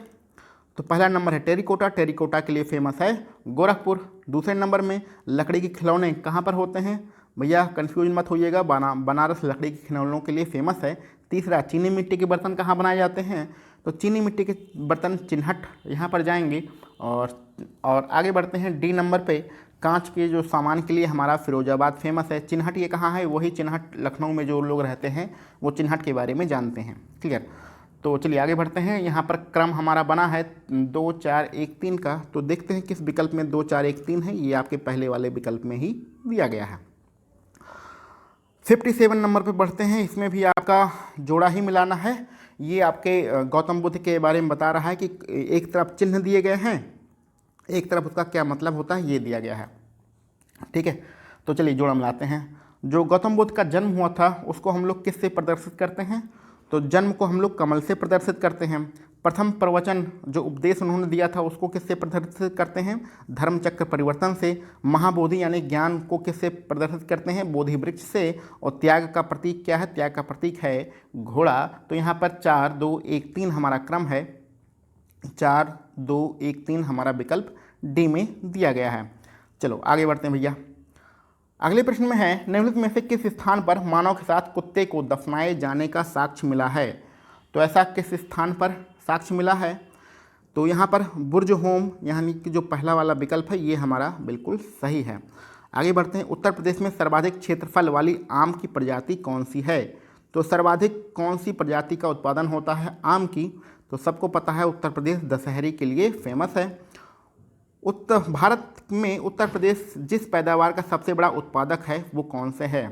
तो पहला नंबर है टेरिकोटा। टेरिकोटा के लिए फेमस है गोरखपुर। दूसरे नंबर में लकड़ी के खिलौने कहाँ पर होते हैं? भैया कंफ्यूज मत होइएगा, बनारस लकड़ी के खिलौनों के लिए फेमस है। तीसरा, चीनी मिट्टी के बर्तन कहाँ बनाए जाते हैं? तो चीनी मिट्टी के बर्तन चिन्हट यहाँ पर जाएंगे। और आगे बढ़ते हैं। डी नंबर पे कांच के जो सामान के लिए हमारा फिरोजाबाद फेमस है। चिन्हट ये कहाँ है? वही चिन्हट लखनऊ में जो लोग रहते हैं वो चिन्हट के बारे में जानते हैं। क्लियर? तो चलिए आगे बढ़ते हैं। यहाँ पर क्रम हमारा बना है 2 4 1 3 का। तो देखते हैं किस विकल्प में 2 4 1 3 है। ये आपके पहले वाले विकल्प में ही दिया गया है। 57 नंबर पे बढ़ते हैं। इसमें भी आपका जोड़ा ही मिलाना है। ये आपके गौतम बुद्ध के बारे में बता रहा है कि एक तरफ चिन्ह दिए गए हैं, एक तरफ उसका क्या मतलब होता है ये दिया गया है। ठीक है, तो चलिए जोड़ा मिलाते हैं। जो गौतम बुद्ध का जन्म हुआ था उसको हम लोग किससे प्रदर्शित करते हैं? तो जन्म को हम लोग कमल से प्रदर्शित करते हैं। प्रथम प्रवचन जो उपदेश उन्होंने दिया था उसको किससे प्रदर्शित करते हैं? धर्मचक्र परिवर्तन से। महाबोधि यानी ज्ञान को किससे प्रदर्शित करते हैं? बोधि वृक्ष से। और त्याग का प्रतीक क्या है? त्याग का प्रतीक है घोड़ा। तो यहाँ पर 4 2 1 3 हमारा क्रम है। 4 2 1 3 हमारा विकल्प डी में दिया गया है। चलो आगे बढ़ते हैं भैया। अगले प्रश्न में है, निम्नलिखित में से किस स्थान पर मानव के साथ कुत्ते को दफनाए जाने का साक्ष्य मिला है? तो ऐसा किस स्थान पर साक्ष्य मिला है? तो यहाँ पर बुर्ज होम यानी कि जो पहला वाला विकल्प है ये हमारा बिल्कुल सही है। आगे बढ़ते हैं। उत्तर प्रदेश में सर्वाधिक क्षेत्रफल वाली आम की प्रजाति कौन सी है? तो सर्वाधिक कौन सी प्रजाति का उत्पादन होता है आम की? तो सबको पता है उत्तर प्रदेश दशहरी के लिए फेमस है। भारत में उत्तर प्रदेश जिस पैदावार का सबसे बड़ा उत्पादक है वो कौन से है?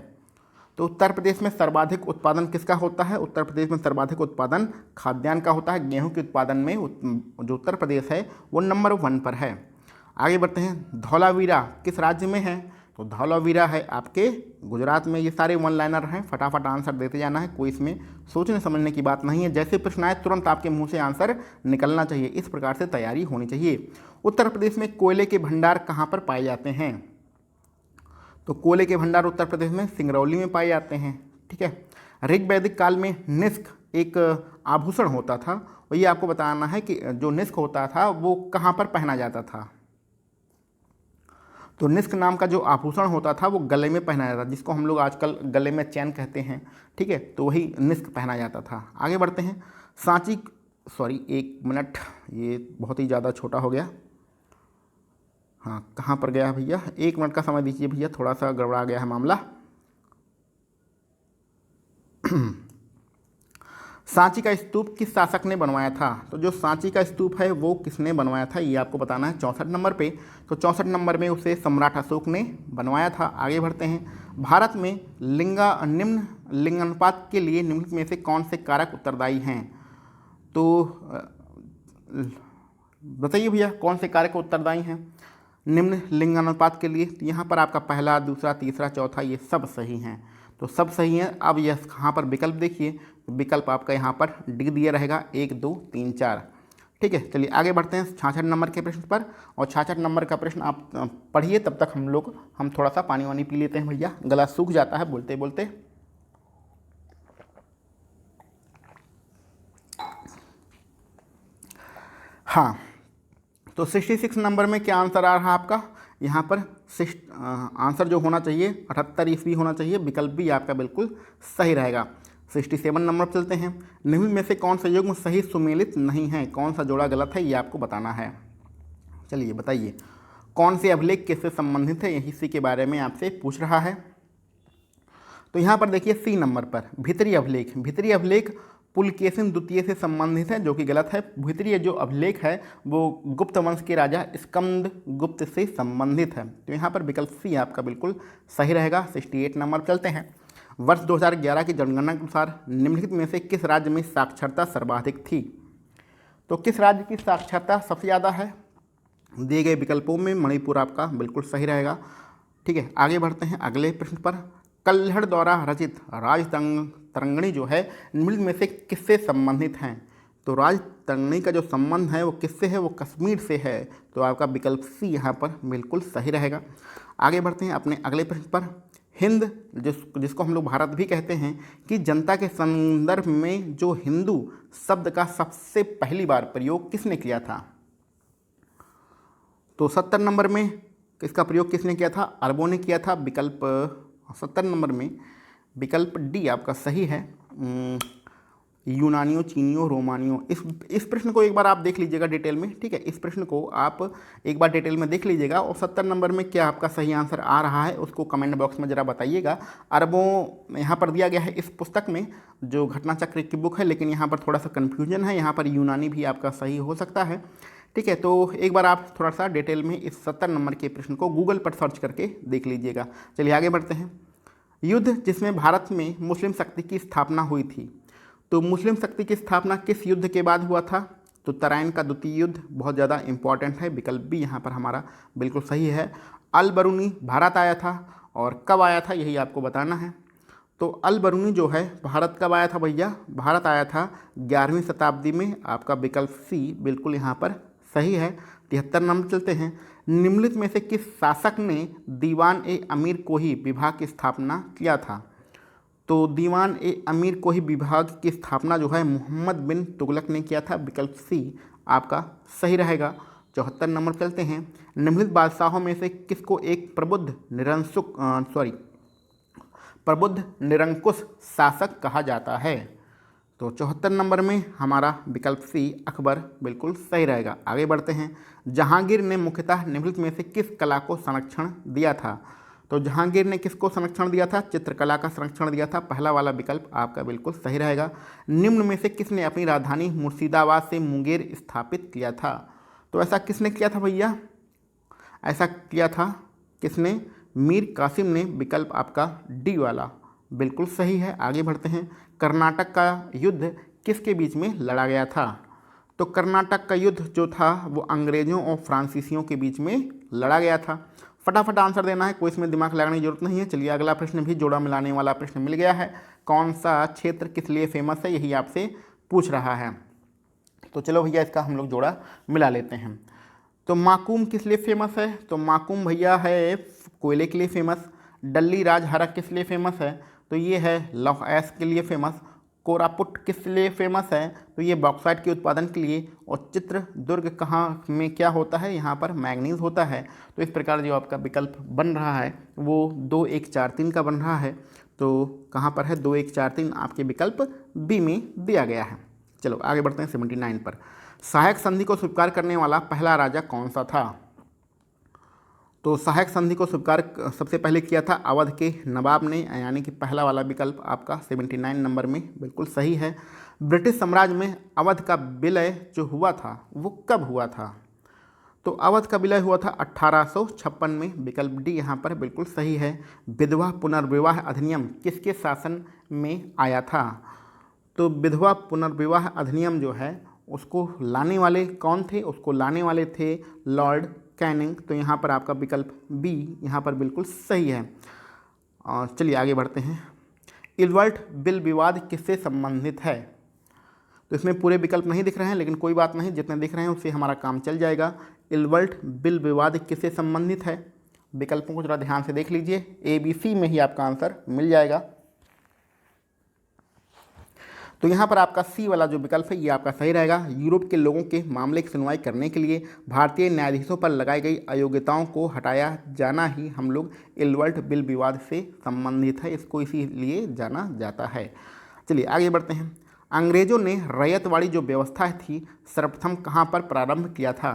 तो उत्तर प्रदेश में सर्वाधिक उत्पादन किसका होता है? उत्तर प्रदेश में सर्वाधिक उत्पादन खाद्यान्न का होता है। गेहूं के उत्पादन में जो उत्तर प्रदेश है वो नंबर 1 पर है। आगे बढ़ते हैं। धौलावीरा किस राज्य में है? तो धौलावीरा है आपके गुजरात में। ये सारे 1 लाइनर हैं, फटाफट आंसर देते जाना है, कोई इसमें सोचने समझने की बात नहीं है। जैसे प्रश्न आए तुरंत आपके मुंह से आंसर निकलना चाहिए, इस प्रकार से तैयारी होनी चाहिए। उत्तर प्रदेश में कोयले के भंडार कहाँ पर पाए जाते हैं? तो कोयले के भंडार उत्तर प्रदेश में सिंगरौली में पाए जाते हैं। ठीक है। ऋग वैदिक काल में निष्क एक आभूषण होता था और ये आपको बताना है कि जो निष्क होता था वो कहाँ पर पहना जाता था। तो निष्क नाम का जो आभूषण होता था वो गले में पहना जाता था, जिसको हम लोग आजकल गले में चैन कहते हैं। ठीक है, तो वही निष्क पहना जाता था। आगे बढ़ते हैं। सांची, सॉरी 1 मिनट, ये बहुत ही ज़्यादा छोटा हो गया। हाँ, कहाँ पर गया भैया? 1 मिनट का समय दीजिए भैया, थोड़ा सा गड़बड़ा गया है मामला। सांची का स्तूप किस शासक ने बनवाया था? तो जो सांची का स्तूप है वो किसने बनवाया था ये आपको बताना है 64 नंबर पे। तो 64 नंबर में उसे सम्राट अशोक ने बनवाया था। आगे बढ़ते हैं। भारत में निम्न लिंगानुपात के लिए निम्नलिखित में से कौन से कारक उत्तरदायी हैं? तो बताइए भैया कौन से कारक उत्तरदायी हैं निम्न लिंगानुपात के लिए? तो यहाँ पर आपका पहला, दूसरा, तीसरा, चौथा ये सब सही हैं। तो सब सही हैं। अब यह यहाँ पर विकल्प देखिए, विकल्प आपका यहाँ पर डी दिया रहेगा 1 2 3 4। ठीक है, चलिए आगे बढ़ते हैं 66 नंबर के प्रश्न पर। और 66 नंबर का प्रश्न आप पढ़िए, तब तक हम थोड़ा सा पानी वानी पी लेते हैं भैया, गला सूख जाता है बोलते बोलते। हाँ, तो 66 नंबर में क्या आंसर आ रहा है आपका? यहाँ पर आंसर जो होना चाहिए 78 ईस्वी होना चाहिए। विकल्प भी आपका बिल्कुल सही रहेगा। 67 नंबर पर चलते हैं। निम्न में से कौन सा युग्म सही सुमेलित नहीं है? कौन सा जोड़ा गलत है ये आपको बताना है। चलिए बताइए कौन से अभिलेख किससे संबंधित है, इसी के बारे में आपसे पूछ रहा है। तो यहाँ पर देखिए सी नंबर पर भीतरी अभिलेख। भीतरी अभिलेख पुलकेशिन द्वितीय से संबंधित है, जो कि गलत है। भीतरीय जो अभिलेख है वो गुप्त वंश के राजा स्कंद गुप्त से संबंधित है। तो यहाँ पर विकल्प सी आपका बिल्कुल सही रहेगा। 68 नंबर चलते हैं। वर्ष 2011 की जनगणना के अनुसार निम्नलिखित में से किस राज्य में साक्षरता सर्वाधिक थी? तो किस राज्य की साक्षरता सबसे ज़्यादा है? दिए गए विकल्पों में मणिपुर आपका बिल्कुल सही रहेगा। ठीक है, आगे बढ़ते हैं अगले प्रश्न पर। कल्हड़ द्वारा रचित राजतरंगिणी जो है निम्नलिखित में से किससे संबंधित हैं? तो राजतरंगिणी का जो संबंध है वो किससे है? वो कश्मीर से है। तो आपका विकल्प सी यहाँ पर बिल्कुल सही रहेगा। आगे बढ़ते हैं अपने अगले प्रश्न पर। हिंद जिसको हम लोग भारत भी कहते हैं कि जनता के संदर्भ में जो हिंदू शब्द का सबसे पहली बार प्रयोग किसने किया था? तो 70 नंबर में इसका प्रयोग किसने किया था? अरबों ने किया था। विकल्प 70 नंबर में विकल्प डी आपका सही है। यूनानियों, चीनियों, रोमानियों। इस प्रश्न को एक बार आप देख लीजिएगा डिटेल में। ठीक है, इस प्रश्न को आप एक बार डिटेल में देख लीजिएगा और 70 नंबर में क्या आपका सही आंसर आ रहा है उसको कमेंट बॉक्स में ज़रा बताइएगा। अरबों यहाँ पर दिया गया है इस पुस्तक में, जो घटना चक्र की बुक है, लेकिन यहाँ पर थोड़ा सा कन्फ्यूजन है। यहाँ पर यूनानी भी आपका सही हो सकता है। ठीक है, तो एक बार आप थोड़ा सा डिटेल में इस 70 नंबर के प्रश्न को गूगल पर सर्च करके देख लीजिएगा। चलिए आगे बढ़ते हैं। युद्ध जिसमें भारत में मुस्लिम शक्ति की स्थापना हुई थी। तो मुस्लिम शक्ति की स्थापना किस युद्ध के बाद हुआ था? तो तराइन का द्वितीय युद्ध बहुत ज़्यादा इंपॉर्टेंट है। विकल्प भी यहाँ पर हमारा बिल्कुल सही है। अल बरूनी भारत आया था और कब आया था यही आपको बताना है। तो अल बरूनी जो है भारत कब आया था भैया? भारत आया था 11वीं शताब्दी में। आपका विकल्प सी बिल्कुल यहाँ पर सही है। 73 नंबर चलते हैं। निम्नलिखित में से किस शासक ने दीवान ए अमीर कोही विभाग की स्थापना किया था? तो दीवान ए अमीर कोही विभाग की स्थापना जो है मोहम्मद बिन तुगलक ने किया था। विकल्प सी आपका सही रहेगा। 74 नंबर चलते हैं। निम्नलिखित बादशाहों में से किसको एक प्रबुद्ध निरंकुश शासक कहा जाता है? तो 74 नंबर में हमारा विकल्प सी अकबर बिल्कुल सही रहेगा। आगे बढ़ते हैं। जहांगीर ने मुख्यतः निम्नलिखित में से किस कला को संरक्षण दिया था? तो जहांगीर ने किसको संरक्षण दिया था? चित्रकला का संरक्षण दिया था। पहला वाला विकल्प आपका बिल्कुल सही रहेगा। निम्न में से किसने अपनी राजधानी मुर्शिदाबाद से मुंगेर स्थापित किया था? तो ऐसा किसने किया था भैया? ऐसा किया था किसने? मीर कासिम ने। विकल्प आपका डी वाला बिल्कुल सही है। आगे बढ़ते हैं। कर्नाटक का युद्ध किसके बीच में लड़ा गया था? तो कर्नाटक का युद्ध जो था वो अंग्रेज़ों और फ्रांसीसियों के बीच में लड़ा गया था। फटाफट आंसर देना है, कोई इसमें दिमाग लगाने की जरूरत नहीं है। चलिए अगला प्रश्न भी जोड़ा मिलाने वाला प्रश्न मिल गया है। कौन सा क्षेत्र किस लिए फेमस है, यही आपसे पूछ रहा है। तो चलो भैया इसका हम लोग जोड़ा मिला लेते हैं। तो माकूम किस लिए फेमस है? तो माकूम भैया है कोयले के लिए फेमस। डल्ली राजहरा किस लिए फेमस है? तो ये है लौह अयस्क के लिए फेमस। कोरापुट किस लिए फेमस है? तो ये बॉक्साइट के उत्पादन के लिए। और चित्रदुर्ग कहाँ में क्या होता है? यहाँ पर मैंगनीज होता है। तो इस प्रकार जो आपका विकल्प बन रहा है वो 2 1 4 3 का बन रहा है। तो कहाँ पर है? 2 1 4 3 आपके विकल्प बी में दिया गया है। चलो आगे बढ़ते हैं 79 पर। सहायक संधि को स्वीकार करने वाला पहला राजा कौन सा था? तो सहायक संधि को स्वीकार सबसे पहले किया था अवध के नवाब ने, यानी कि पहला वाला विकल्प आपका 79 नंबर में बिल्कुल सही है। ब्रिटिश साम्राज्य में अवध का विलय जो हुआ था वो कब हुआ था? तो अवध का विलय हुआ था 1856 में। विकल्प डी यहाँ पर बिल्कुल सही है। विधवा पुनर्विवाह अधिनियम किसके शासन में आया था? तो विधवा पुनर्विवाह अधिनियम जो है उसको लाने वाले कौन थे? उसको लाने वाले थे लॉर्ड कैनिंग। तो यहाँ पर आपका विकल्प बी यहाँ पर बिल्कुल सही है। चलिए आगे बढ़ते हैं। इल्बर्ट बिल विवाद किससे संबंधित है? तो इसमें पूरे विकल्प नहीं दिख रहे हैं, लेकिन कोई बात नहीं, जितने दिख रहे हैं उससे हमारा काम चल जाएगा। इल्बर्ट बिल विवाद किससे संबंधित है? विकल्पों को जरा ध्यान से देख लीजिए, ABC में ही आपका आंसर मिल जाएगा। तो यहाँ पर आपका सी वाला जो विकल्प है ये आपका सही रहेगा। यूरोप के लोगों के मामले की सुनवाई करने के लिए भारतीय न्यायाधीशों पर लगाई गई अयोग्यताओं को हटाया जाना ही हम लोग इल्बर्ट बिल विवाद से संबंधित है, इसको इसीलिए जाना जाता है। चलिए आगे बढ़ते हैं। अंग्रेज़ों ने रैयतवाड़ी जो व्यवस्था थी सर्वप्रथम कहाँ पर प्रारंभ किया था?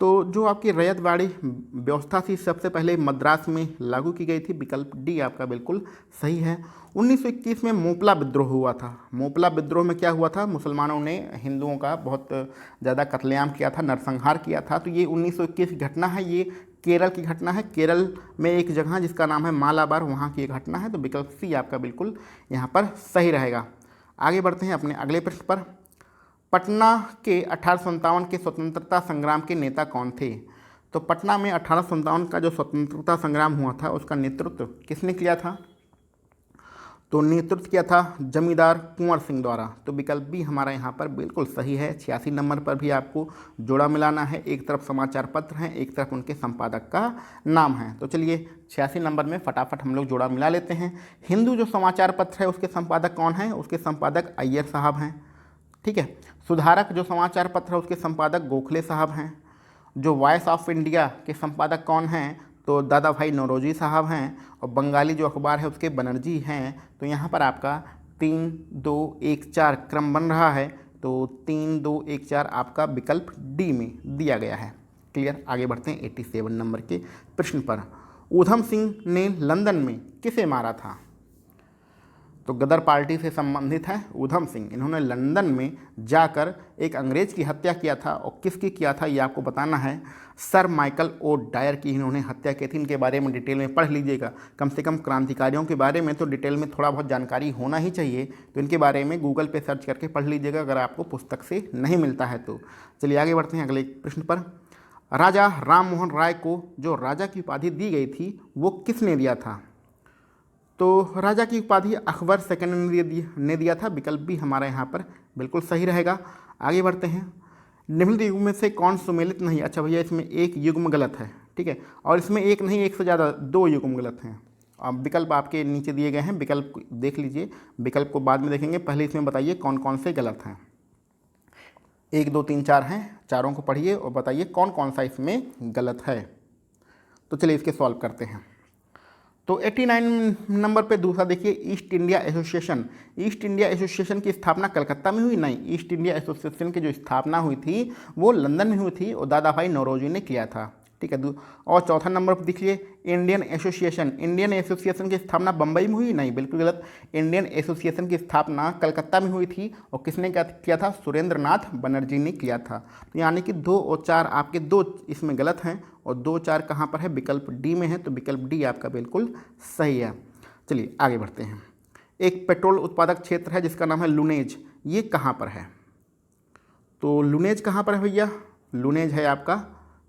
तो जो आपकी रैयतवाड़ी व्यवस्था थी सबसे पहले मद्रास में लागू की गई थी। विकल्प डी आपका बिल्कुल सही है। 1921 में मोपला विद्रोह हुआ था। मोपला विद्रोह में क्या हुआ था? मुसलमानों ने हिंदुओं का बहुत ज़्यादा कत्लेआम किया था, नरसंहार किया था। तो ये 1921 की घटना है, ये केरल की घटना है। केरल में एक जगह जिसका नाम है मालाबार, वहाँ की एक घटना है। तो विकल्प सी आपका बिल्कुल यहाँ पर सही रहेगा। आगे बढ़ते हैं अपने अगले प्रश्न पर। पटना के 1857 के स्वतंत्रता संग्राम के नेता कौन थे? तो पटना में 1857 का जो स्वतंत्रता संग्राम हुआ था उसका नेतृत्व किसने किया था? तो नेतृत्व किया था जमींदार कुंवर सिंह द्वारा। तो विकल्प भी हमारा यहाँ पर बिल्कुल सही है। 86 नंबर पर भी आपको जोड़ा मिलाना है। एक तरफ समाचार पत्र हैं, एक तरफ उनके संपादक का नाम है। तो चलिए 86 नंबर में फटाफट हम लोग जोड़ा मिला लेते हैं। हिंदू जो समाचार पत्र है उसके संपादक कौन है? उसके संपादक अय्यर साहब हैं। ठीक है। सुधारक जो समाचार पत्र है उसके संपादक गोखले साहब हैं। जो वॉइस ऑफ इंडिया के संपादक कौन हैं? तो दादा भाई नौरोजी साहब हैं। और बंगाली जो अखबार है उसके बनर्जी हैं। तो यहाँ पर आपका 3 2 1 4 क्रम बन रहा है। तो 3 2 1 4 आपका विकल्प डी में दिया गया है। क्लियर। आगे बढ़ते हैं 87 नंबर के प्रश्न पर। ऊधम सिंह ने लंदन में किसे मारा था? तो गदर पार्टी से संबंधित है ऊधम सिंह। इन्होंने लंदन में जाकर एक अंग्रेज की हत्या किया था। और किसकी किया था ये आपको बताना है। सर माइकल ओ डायर की इन्होंने हत्या की थी। इनके बारे में डिटेल में पढ़ लीजिएगा। कम से कम क्रांतिकारियों के बारे में तो डिटेल में थोड़ा बहुत जानकारी होना ही चाहिए। तो इनके बारे में गूगल पे सर्च करके पढ़ लीजिएगा अगर आपको पुस्तक से नहीं मिलता है तो। चलिए आगे बढ़ते हैं अगले प्रश्न पर। राजा राम मोहन राय को जो राजा की उपाधि दी गई थी वो किसने दिया था? तो राजा की उपाधि अकबर सेकंड ने दिया था। विकल्प भी हमारा यहाँ पर बिल्कुल सही रहेगा। आगे बढ़ते हैं। निम्नलिखित युग्म में से कौन सुमेलित नहीं? अच्छा भैया इसमें एक युग्म गलत है। ठीक है। और इसमें एक नहीं, एक से ज़्यादा 2 युग्म गलत हैं। अब विकल्प आपके नीचे दिए गए हैं, विकल्प देख लीजिए। विकल्प को बाद में देखेंगे, पहले इसमें बताइए कौन कौन से गलत हैं। 1 2 3 4 हैं, चारों को पढ़िए और बताइए कौन कौन सा इसमें गलत है। तो चलिए इसके सॉल्व करते हैं। तो 89 नंबर पे दूसरा देखिए, east India association. East India association की स्थापना कलकत्ता में हुई? नहीं, ईस्ट इंडिया एसोसिएशन की जो स्थापना हुई थी वो लंदन में हुई थी और दादा भाई नौरोजी ने किया था। ठीक है। और चौथा नंबर पर देखिए, इंडियन एसोसिएशन। इंडियन एसोसिएशन की स्थापना बम्बई में हुई? नहीं, बिल्कुल गलत। इंडियन एसोसिएशन की स्थापना कलकत्ता में हुई थी। और किसने किया था? सुरेंद्र नाथ बनर्जी ने किया था। तो यानी कि 2 और 4 आपके 2 इसमें गलत हैं और 2 4 कहाँ पर है? विकल्प डी में है। तो विकल्प डी आपका बिल्कुल सही है। चलिए आगे बढ़ते हैं। एक पेट्रोल उत्पादक क्षेत्र है जिसका नाम है लुनेज। ये कहाँ पर है? तो लुनेज कहाँ पर है भैया? लुनेज है आपका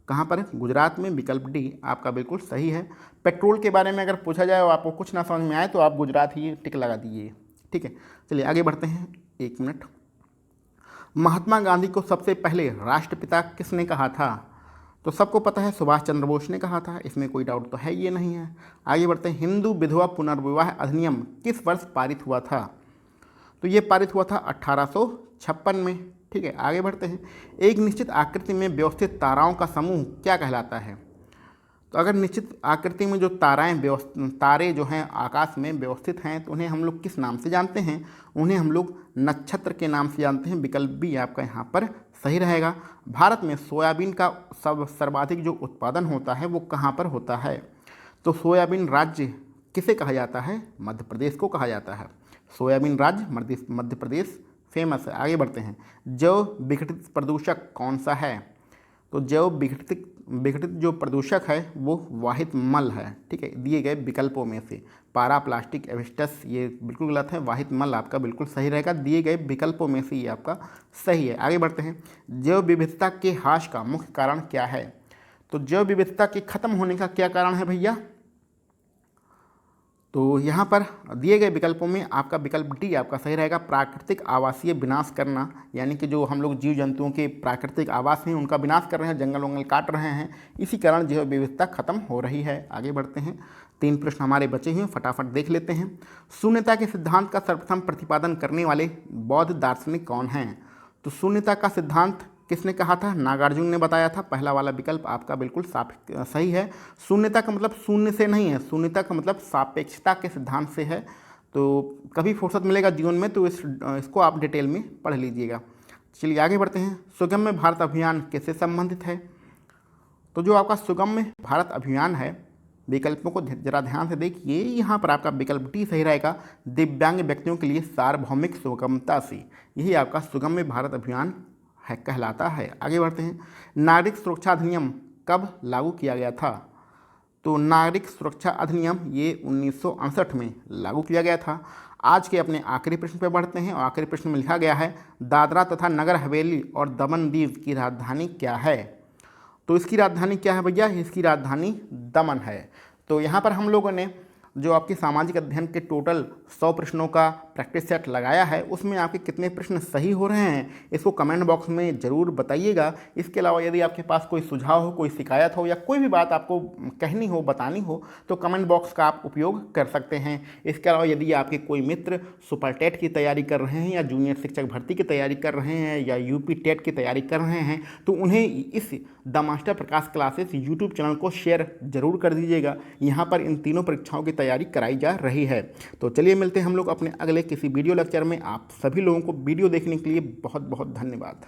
कहाँ पर है? गुजरात में। विकल्प डी आपका बिल्कुल सही है। पेट्रोल के बारे में अगर पूछा जाए और आपको कुछ ना समझ में आए तो आप गुजरात ही टिक लगा दीजिए। ठीक है। चलिए आगे बढ़ते हैं। 1 मिनट। महात्मा गांधी को सबसे पहले राष्ट्रपिता किसने कहा था? तो सबको पता है सुभाष चंद्र बोस ने कहा था, इसमें कोई डाउट तो है ये नहीं है। आगे बढ़ते हैं। हिंदू विधवा पुनर्विवाह अधिनियम किस वर्ष पारित हुआ था? तो ये पारित हुआ था 1856 में। ठीक है। आगे बढ़ते हैं। एक निश्चित आकृति में व्यवस्थित ताराओं का समूह क्या कहलाता है? तो अगर निश्चित आकृति में जो तारे जो हैं आकाश में व्यवस्थित हैं तो उन्हें हम लोग किस नाम से जानते हैं? उन्हें हम लोग नक्षत्र के नाम से जानते हैं। विकल्प भी आपका यहाँ पर सही रहेगा। भारत में सोयाबीन का सर्वाधिक जो उत्पादन होता है वो कहाँ पर होता है? तो सोयाबीन राज्य किसे कहा जाता है? मध्य प्रदेश को कहा जाता है। सोयाबीन राज्य मध्य प्रदेश फेमस है। आगे बढ़ते हैं। जैव विघटित प्रदूषक कौन सा है? तो जैव विघटित जो प्रदूषक है वो वाहित मल है। ठीक है। दिए गए विकल्पों में से पारा, प्लास्टिक, एवेस्टस ये बिल्कुल गलत है। वाहित मल आपका बिल्कुल सही रहेगा। दिए गए विकल्पों में से ये आपका सही है। आगे बढ़ते हैं। जैव विविधता के ह्रास का मुख्य कारण क्या है? तो जैव विविधता के खत्म होने का क्या कारण है भैया? तो यहाँ पर दिए गए विकल्पों में आपका विकल्प डी आपका सही रहेगा। प्राकृतिक आवासीय विनाश करना, यानी कि जो हम लोग जीव जंतुओं के प्राकृतिक आवास हैं उनका विनाश कर रहे हैं, जंगल वंगल काट रहे हैं, इसी कारण जैव विविधता खत्म हो रही है। आगे बढ़ते हैं। 3 प्रश्न हमारे बचे हुए फटाफट देख लेते हैं। शून्यता के सिद्धांत का सर्वप्रथम प्रतिपादन करने वाले बौद्ध दार्शनिक कौन हैं? तो शून्यता का सिद्धांत किसने कहा था? नागार्जुन ने बताया था। पहला वाला विकल्प आपका बिल्कुल सही है। शून्यता का मतलब शून्य से नहीं है, शून्यता का मतलब सापेक्षता के सिद्धांत से है। तो कभी फुर्सत मिलेगा जीवन में तो इसको आप डिटेल में पढ़ लीजिएगा। चलिए आगे बढ़ते हैं। सुगम्य भारत अभियान किससे संबंधित है? तो जो आपका सुगम्य भारत अभियान है, विकल्पों को जरा ध्यान से देखिए, यहाँ पर आपका विकल्प डी सही रहेगा, दिव्यांग व्यक्तियों के लिए सार्वभौमिक सुगमता से। यही आपका सुगम्य भारत अभियान है कहलाता है। आगे बढ़ते हैं, नागरिक सुरक्षा अधिनियम कब लागू किया गया था? तो नागरिक सुरक्षा अधिनियम ये 1968 में लागू किया गया था। आज के अपने आखिरी प्रश्न पर बढ़ते हैं और आखिरी प्रश्न में लिखा गया है, दादरा तथा नगर हवेली और दमन दीव की राजधानी क्या है? तो इसकी राजधानी क्या है भैया? इसकी राजधानी दमन है। तो यहाँ पर हम लोगों ने जो आपके सामाजिक अध्ययन के टोटल 100 प्रश्नों का प्रैक्टिस सेट लगाया है, उसमें आपके कितने प्रश्न सही हो रहे हैं इसको कमेंट बॉक्स में ज़रूर बताइएगा। इसके अलावा यदि आपके पास कोई सुझाव हो, कोई शिकायत हो या कोई भी बात आपको कहनी हो, बतानी हो, तो कमेंट बॉक्स का आप उपयोग कर सकते हैं। इसके अलावा यदि आपके कोई मित्र सुपर टेट की तैयारी कर रहे हैं या जूनियर शिक्षक भर्ती की तैयारी कर रहे हैं या यूपी टेट की तैयारी कर रहे हैं, तो उन्हें इस the master Prakash classes YouTube channel को शेयर जरूर कर दीजिएगा। यहाँ पर इन तीनों परीक्षाओं की तैयारी कराई जा रही है। तो चलिए मिलते हैं हम लोग अपने अगले किसी वीडियो लेक्चर में। आप सभी लोगों को वीडियो देखने के लिए बहुत बहुत धन्यवाद।